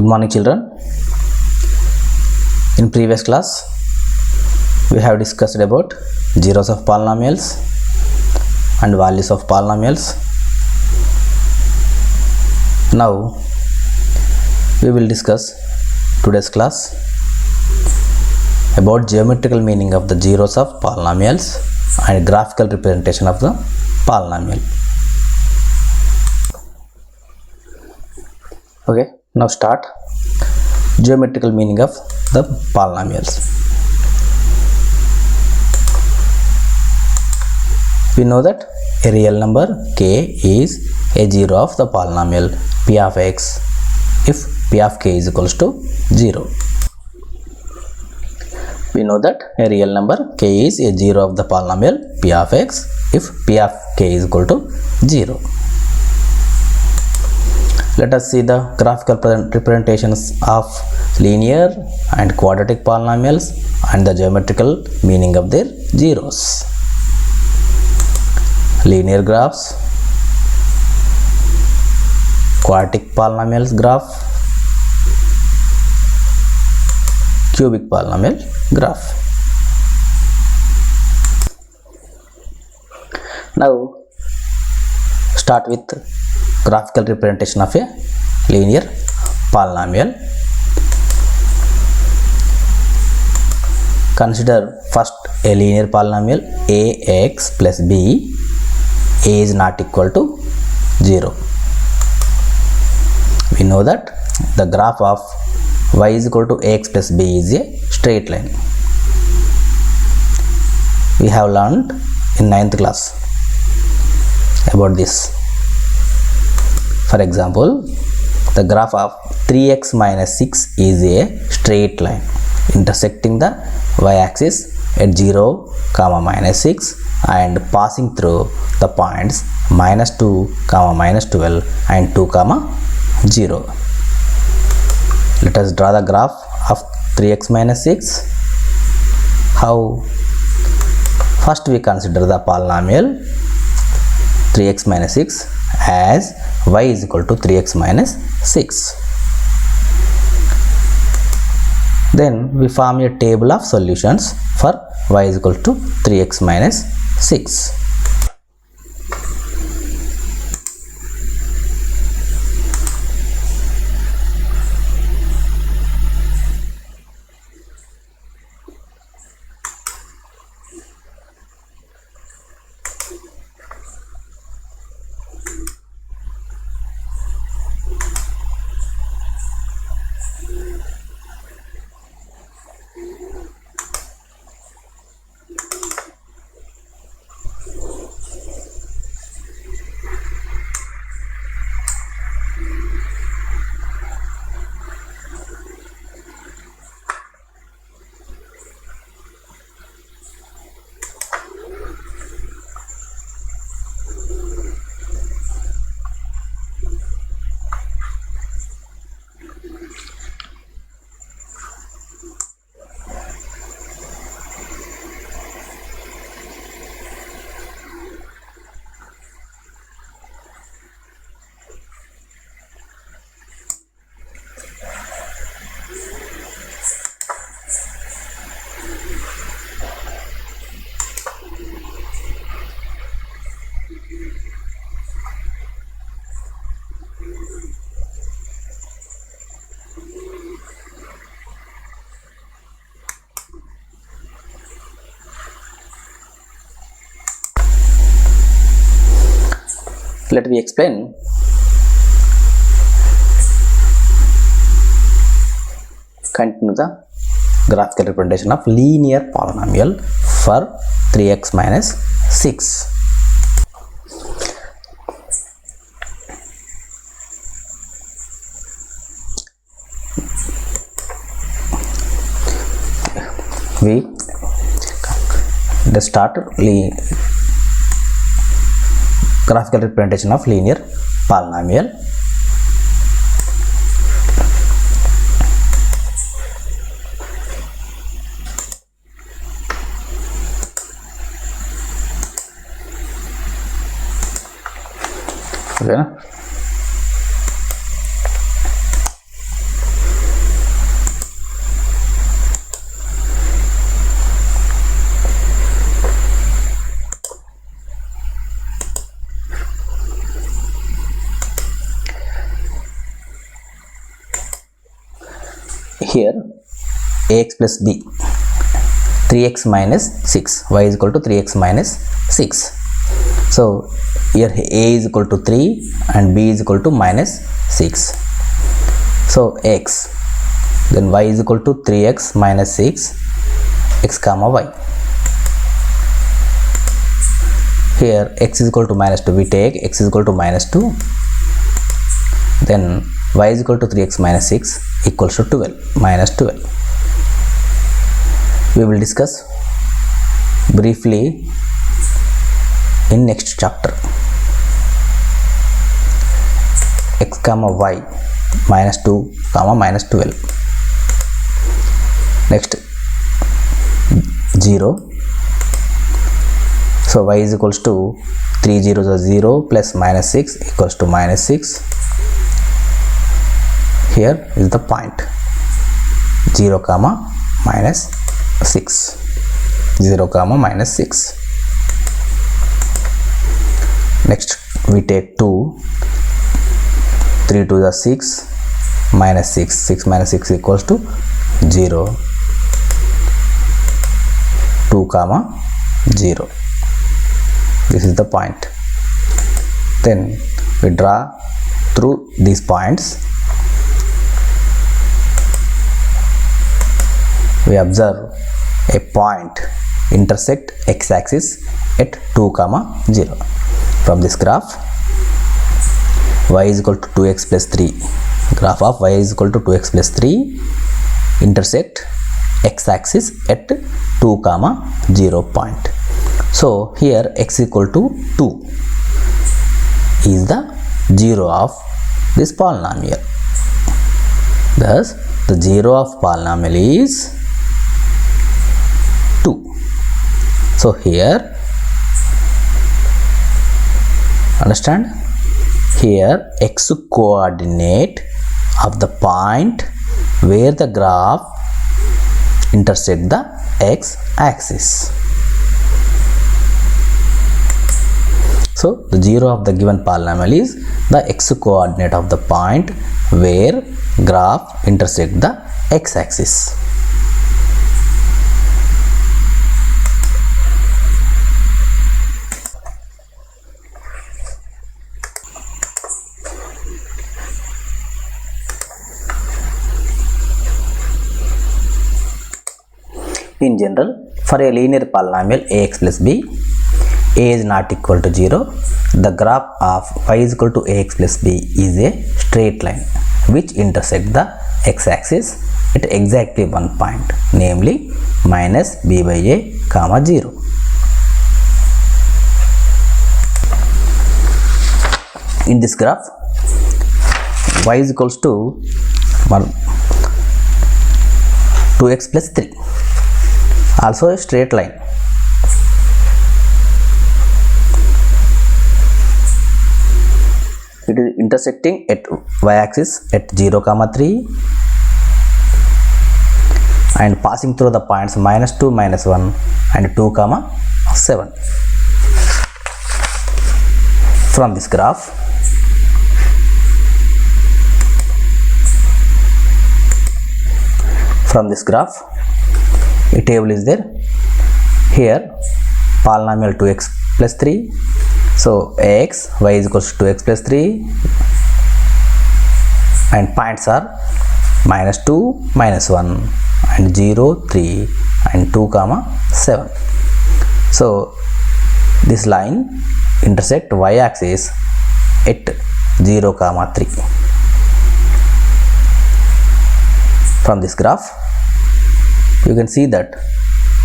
Good morning, children. In previous class we have discussed about zeros of polynomials and values of polynomials. Now we will discuss today's class about geometrical meaning of the zeros of polynomials and graphical representation of the polynomial. Okay, now start geometrical meaning of the polynomials. We know that a real number k is a zero of the polynomial p of x if p of k is equals to 0. We know that a real number k is a zero of the polynomial p of x if p of k is equal to 0. Let us see the graphical representations of linear and quadratic polynomials and the geometrical meaning of their zeros. Linear graphs, quadratic polynomials graph, cubic polynomial graph. Now start with graphical representation of a linear polynomial. Consider first a linear polynomial ax plus b. A is not equal to 0. We know that the graph of y is equal to ax plus b is a straight line. We have learned in 9th class about this. For example, the graph of 3x minus 6 is a straight line intersecting the y-axis at 0, minus 6 and passing through the points minus 2, minus 12 and 2, 0. Let us draw the graph of 3x minus 6. How? First we consider the polynomial 3x minus 6 as y is equal to 3x minus 6. Then we form a table of solutions for y is equal to 3x minus 6. Let me explain. Continue the graphical representation of linear polynomial for 3x minus 6. We start graphical representation of linear polynomial. Okay. here ax plus b, 3x minus 6, y is equal to 3x minus 6. So here a is equal to 3 and b is equal to minus 6. So x, then y is equal to 3x minus 6, x comma y. Here x is equal to minus 2, we take x is equal to minus 2, then y is equal to 3x minus 6 equals to 12, minus 12. We will discuss briefly in next chapter. X comma y, minus 2 comma minus 12. Next 0. So y is equals to 3 zeros are 0 plus minus 6 equals to minus 6. Here is the point 0 comma minus 6, 0 comma minus 6. Next we take 2, 3 to the 6, minus 6, 6 minus 6 equals to 0, 2 comma 0. This is the point. Then we draw through these points. We observe a point intersect x-axis at 2 comma 0. From this graph, y is equal to 2x plus 3. Graph of y is equal to 2x plus 3 intersect x-axis at 2 comma 0 point. So here x equal to 2 is the 0 of this polynomial. Thus the 0 of polynomial is 2. So here understand, here x coordinate of the point where the graph intersect the x axis. So the 0 of the given polynomial is the x coordinate of the point where graph intersect the x axis. In general, for a linear polynomial ax plus b, a is not equal to 0, the graph of y is equal to ax plus b is a straight line which intersect the x-axis at exactly one point, namely minus b by a comma 0. In this graph, y is equals to 2x plus 3, also a straight line. It is intersecting at y-axis at 0 comma 3 and passing through the points minus 2 minus 1 and 2 comma 7. From this graph, a table is there. Here polynomial 2x plus 3. So x, y is equals to 2x plus 3 and points are minus 2, minus 1 and 0, 3 and 2 comma 7. So this line intersect y-axis at 0 comma 3. From this graph, you can see that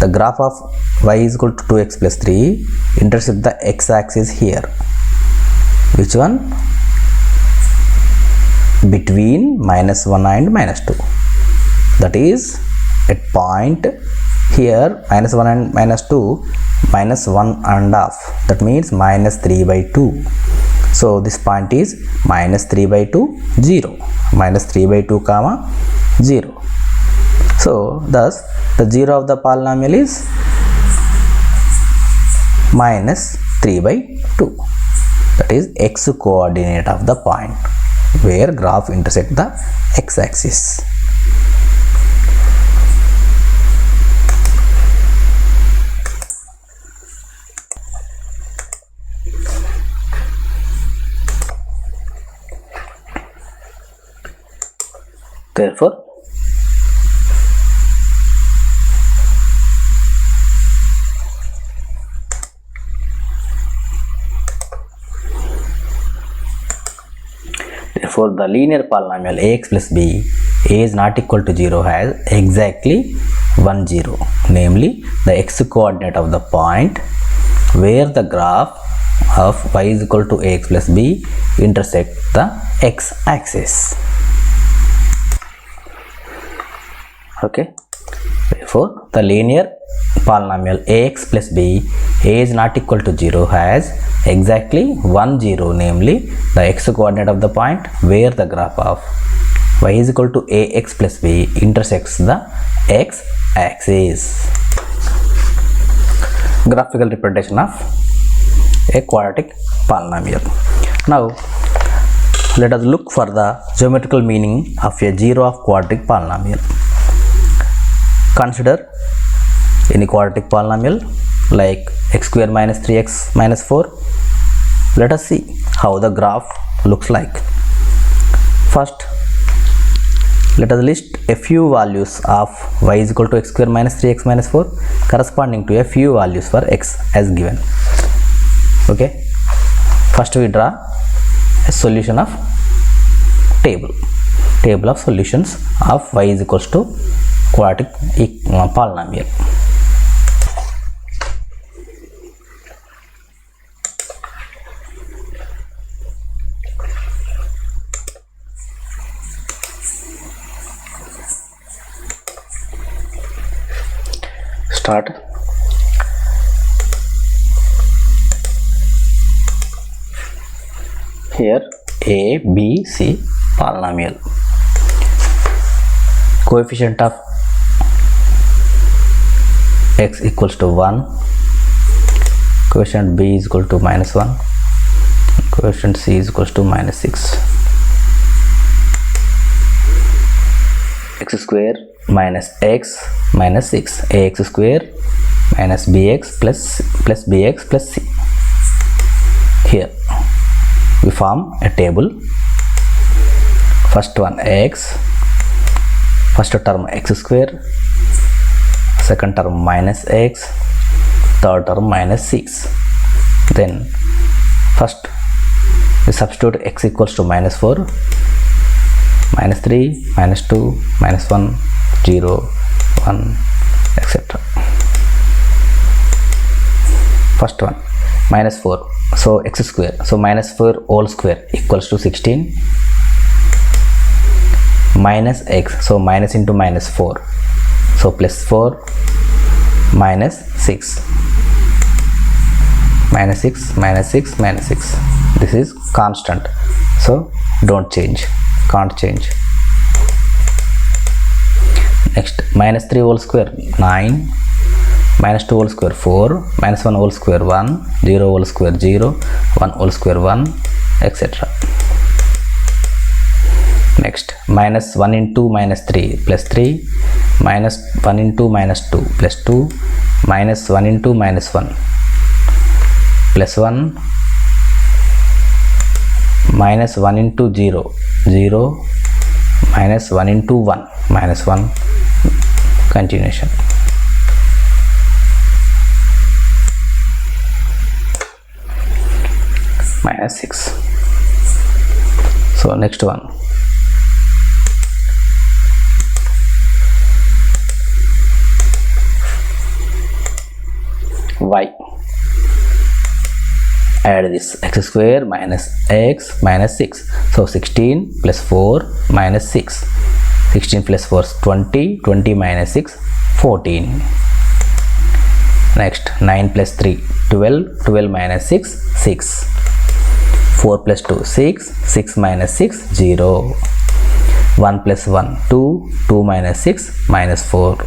the graph of y is equal to 2x plus 3 intersect the x-axis here. Which one? Between minus 1 and minus 2. That is at point here minus 1 and minus 2, minus 1 and half. That means minus 3 by 2. So this point is minus 3 by 2, 0. Minus 3 by 2 comma 0. So thus the 0 of the polynomial is minus 3 by 2. That is x coordinate of the point where graph intersect the x-axis. Therefore, the linear polynomial ax plus b is not equal to 0 has exactly 1 0, namely the x coordinate of the point where the graph of y is equal to ax plus b intersect the x axis. Okay, therefore the linear polynomial ax plus b is not equal to 0 has exactly 1 0, namely the x coordinate of the point where the graph of y is equal to ax plus b intersects the x axis. Graphical representation of a quadratic polynomial. Now let us look for the geometrical meaning of a zero of quadratic polynomial. Consider any quadratic polynomial like x square minus 3x minus 4. Let us see how the graph looks like. First, let us list a few values of y is equal to x square minus 3x minus 4 corresponding to a few values for x as given. Okay, first we draw a solution of table of solutions of y is equals to quadratic polynomial. Start. Here a, b, c polynomial. Coefficient of x equals to 1, coefficient b is equal to minus 1, coefficient c is equals to minus 6. X square minus x minus 6, ax square minus bx plus bx plus c. Here we form a table. First one x, first term x square, second term minus x, third term minus 6. Then first we substitute x equals to minus 4, minus 3, minus 2, minus 1, 0, 1, etc. First one minus 4, so x square, so minus 4 whole square equals to 16, minus x, so minus into minus 4, so plus 4, minus 6, minus 6, minus 6, minus 6. This is constant, so don't change, can't change. Next, minus 3 whole square 9, minus 2 whole square 4, minus 1 whole square 1, 0 whole square 0, 1 whole square 1, etc. Next, minus 1 into minus 3 plus 3, minus 1 into minus 2 plus 2, minus 1 into minus 1 plus 1, minus 1 into 0, 0, minus 1 into 1, minus 1, continuation. Minus 6. So next one. Y. Add this x square minus x minus 6. So 16 plus 4 minus 6. 16 plus 4 is 20. 20 minus 6, 14. Next, 9 plus 3, 12. 12 minus 6, 6. 4 plus 2, 6. 6 minus 6, 0. 1 plus 1, 2. 2 minus 6, minus 4.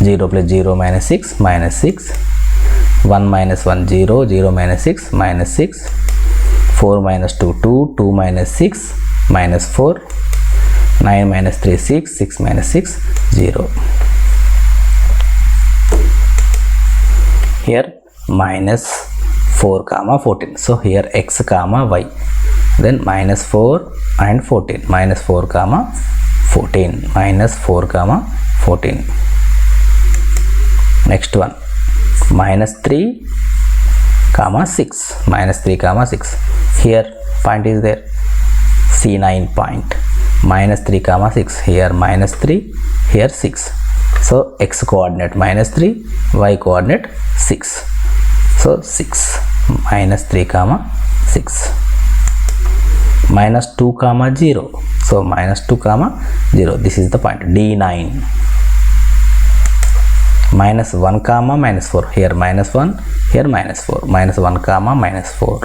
0 plus 0 minus 6, minus 6. 1 minus 1, 0. 0 minus 6, minus 6. 4 minus 2, 2. 2 minus 6, minus 4. 9 minus 3, 6. 6 minus 6, 0. Here minus 4 comma 14. So here x comma y. then minus 4 and 14, minus 4 comma 14, minus 4 comma 14. Next one, minus 3 comma 6, minus 3 comma 6. Here point is there, C9 point, minus 3 comma 6, here minus 3, here 6. So x coordinate minus 3, y coordinate 6. So 6 minus 3 comma 6, minus 2 comma 0. So minus 2 comma 0, this is the point D9. Minus 1 comma minus 4, here minus 1, here minus 4, minus 1 comma minus 4.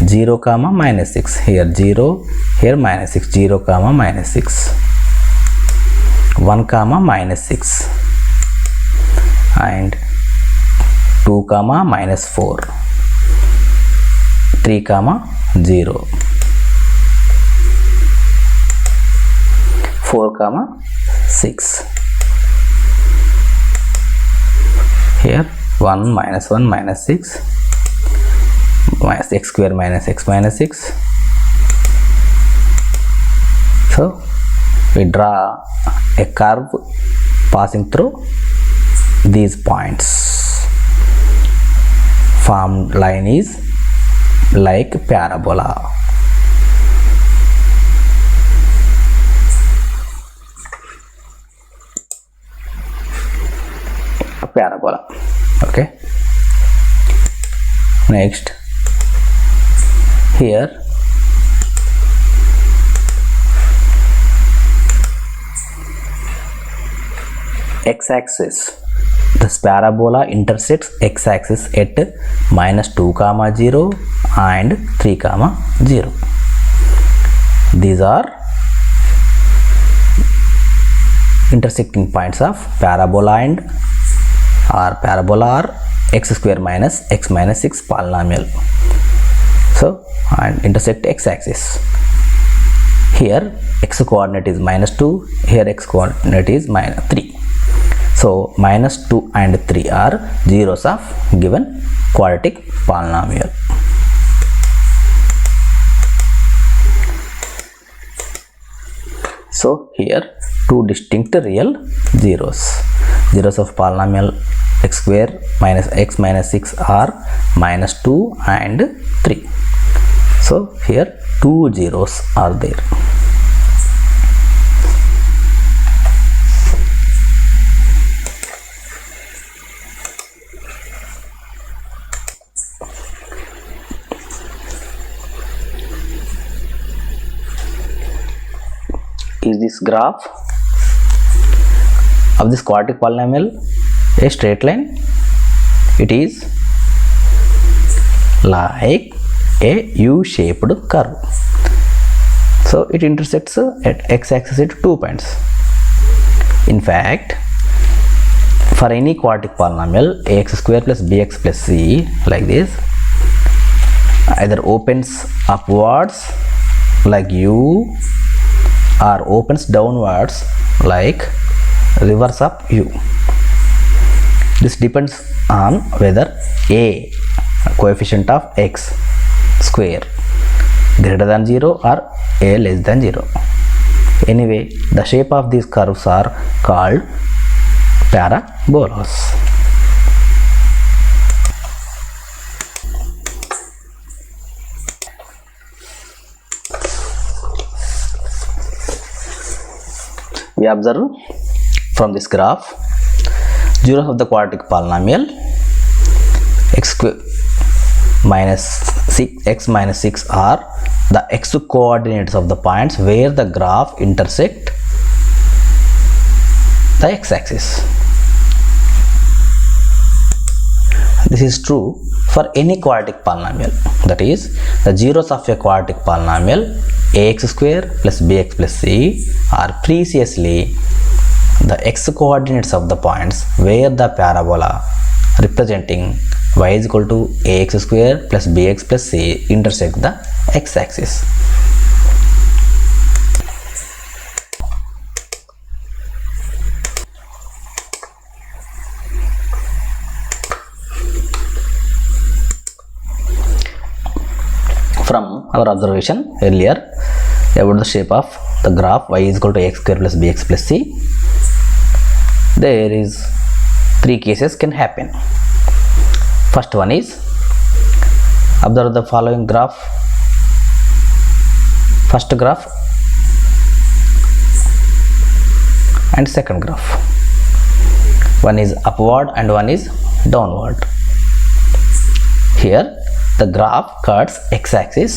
0 comma minus 6, here 0, here minus 6, 0 comma minus 6. 1 comma minus 6 and 2 comma minus 4, 3 comma 0, 4 comma 6. Here 1 minus 1 minus 6, minus x square minus x minus 6. So we draw a curve passing through these points. Formed line is like parabola. Parabola. Okay. Next, here x-axis, this parabola intersects x-axis at minus 2 comma 0 and 3 comma 0. These are intersecting points of parabola and parabola or x square minus x minus 6 polynomial. So and intersect x-axis. Here x coordinate is minus 2, here x coordinate is minus 3. So minus 2 and 3 are zeros of given quadratic polynomial. So here two distinct real zeros. Zeros of polynomial x square minus x minus 6 are minus 2 and 3. So here two zeros are there. Is this graph of this quadratic polynomial a straight line? It is like a U-shaped curve. So it intersects at x-axis at 2 points. In fact, for any quadratic polynomial ax square plus bx plus c like this either opens upwards like U or opens downwards like reverse of U. This depends on whether a coefficient of x square greater than 0 or a less than 0. Anyway, the shape of these curves are called parabolas. We observe from this graph zeros of the quadratic polynomial x square minus 6 x minus 6 are the x coordinates of the points where the graph intersect the x-axis. This is true for any quadratic polynomial, that is the zeros of a quadratic polynomial ax square plus bx plus c are precisely the x coordinates of the points where the parabola representing y is equal to ax square plus bx plus c intersect the x-axis. From our observation earlier about the shape of the graph y is equal to x square plus bx plus c, there is 3 cases can happen. First one is, observe the following graph. First graph and second graph. One is upward and one is downward. Here the graph cuts x-axis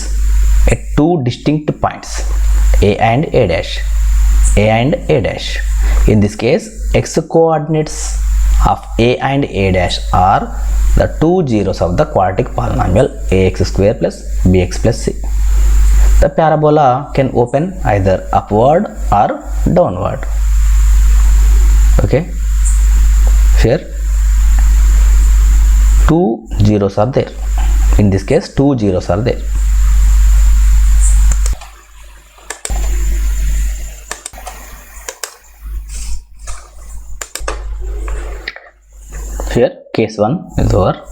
at 2 distinct points, a and a dash, a and a dash. In this case, x coordinates of a and a dash are the 2 zeros of the quadratic polynomial ax square plus bx plus c. The parabola can open either upward or downward. Okay, here 2 zeros are there. In this case, 2 zeros are there. Here case 1 is over.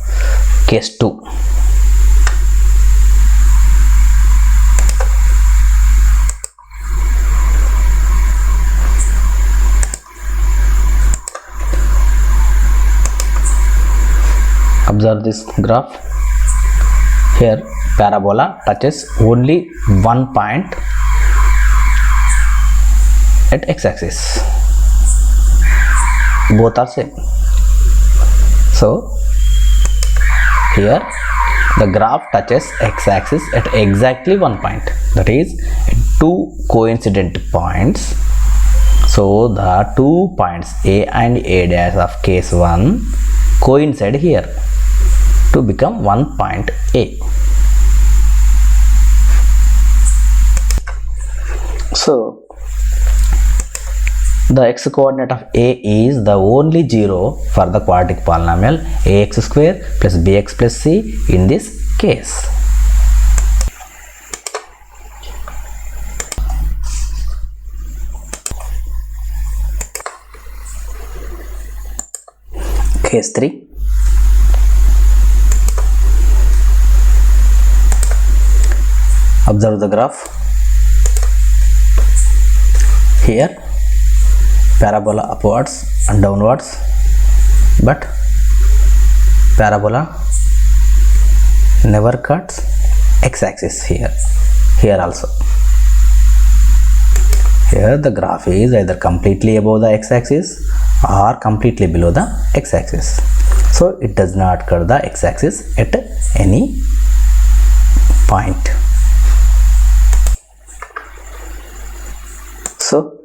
Case 2. Observe this graph. Here parabola touches only one point at x-axis. Both are same. So here the graph touches x-axis at exactly one point, that is at 2 coincident points. So the 2 points a and a dash of case 1 coincide here to become one point A. So the x coordinate of A is the only zero for the quadratic polynomial ax square plus bx plus c in this case. Case 3. Observe the graph. Here parabola upwards and downwards, but parabola never cuts x-axis here. Here also. Here the graph is either completely above the x-axis or completely below the x-axis. So it does not cut the x-axis at any point. So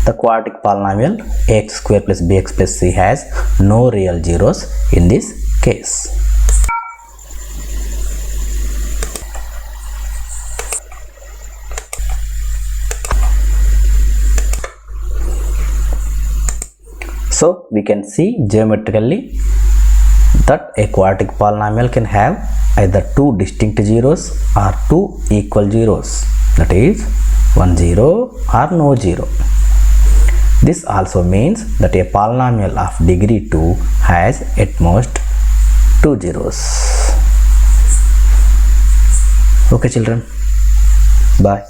the quadratic polynomial ax square plus bx plus c has no real zeros in this case. So we can see geometrically that a quadratic polynomial can have either 2 distinct zeros or 2 equal zeros, that is 1 0 or no zero. This also means that a polynomial of degree 2 has at most 2 zeros. Okay children, bye.